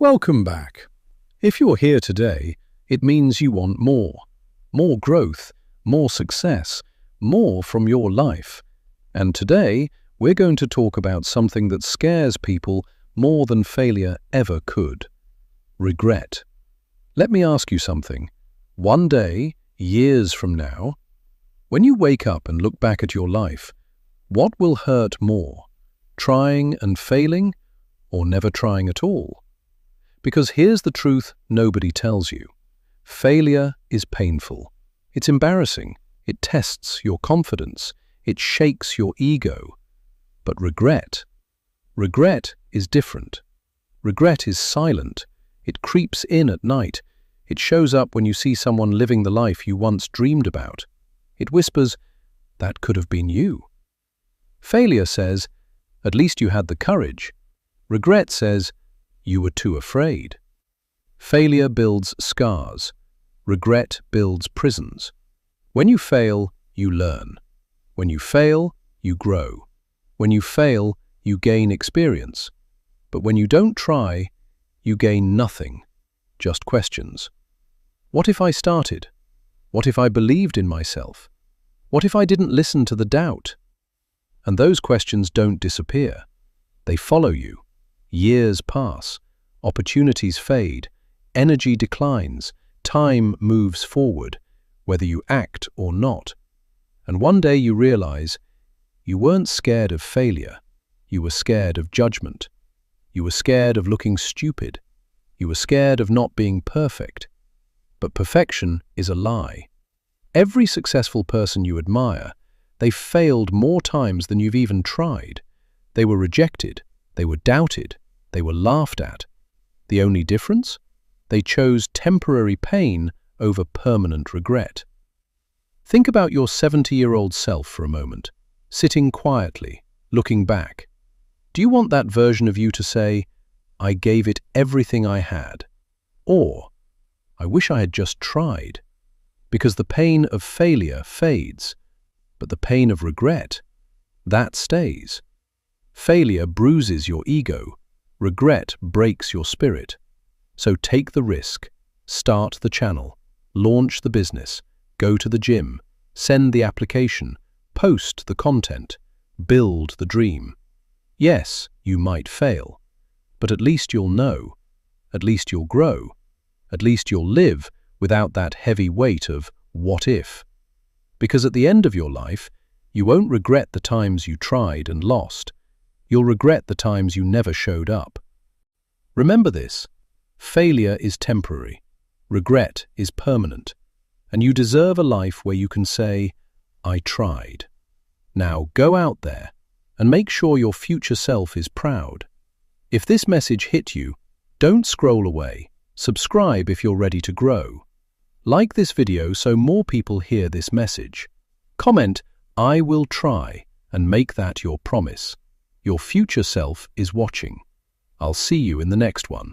Welcome back. If you're here today, it means you want more. More growth, more success, more from your life. And today, we're going to talk about something that scares people more than failure ever could. Regret. Let me ask you something. One day, years from now, when you wake up and look back at your life, what will hurt more? Trying and failing, or never trying at all? Because here's the truth nobody tells you. Failure is painful. It's embarrassing. It tests your confidence. It shakes your ego. But regret is different. Regret is silent. It creeps in at night. It shows up when you see someone living the life you once dreamed about. It whispers, "That could have been you." Failure says, "At least you had the courage." Regret says, "You were too afraid." Failure builds scars. Regret builds prisons. When you fail, you learn. When you fail, you grow. When you fail, you gain experience. But when you don't try, you gain nothing, just questions. What if I started? What if I believed in myself? What if I didn't listen to the doubt? And those questions don't disappear. They follow you. Years pass, opportunities fade, energy declines, time moves forward, whether you act or not. And one day you realize you weren't scared of failure, you were scared of judgment. You were scared of looking stupid. You were scared of not being perfect. But perfection is a lie. Every successful person you admire, they failed more times than you've even tried. They were rejected. They were doubted. They were laughed at. The only difference? They chose temporary pain over permanent regret. Think about your 70-year-old self for a moment, sitting quietly, looking back. Do you want that version of you to say, "I gave it everything I had," or "I wish I had just tried"? Because the pain of failure fades, but the pain of regret, that stays. Failure bruises your ego. Regret breaks your spirit. So take the risk. Start the channel. Launch the business. Go to the gym. Send the application. Post the content. Build the dream. Yes, you might fail, but at least you'll know. At least you'll grow. At least you'll live without that heavy weight of what if. Because at the end of your life, you won't regret the times you tried and lost. You'll regret the times you never showed up. Remember this: failure is temporary, regret is permanent, and you deserve a life where you can say, "I tried." Now go out there and make sure your future self is proud. If this message hit you, don't scroll away. Subscribe if you're ready to grow. Like this video so more people hear this message. Comment, "I will try," and make that your promise. Your future self is watching. I'll see you in the next one.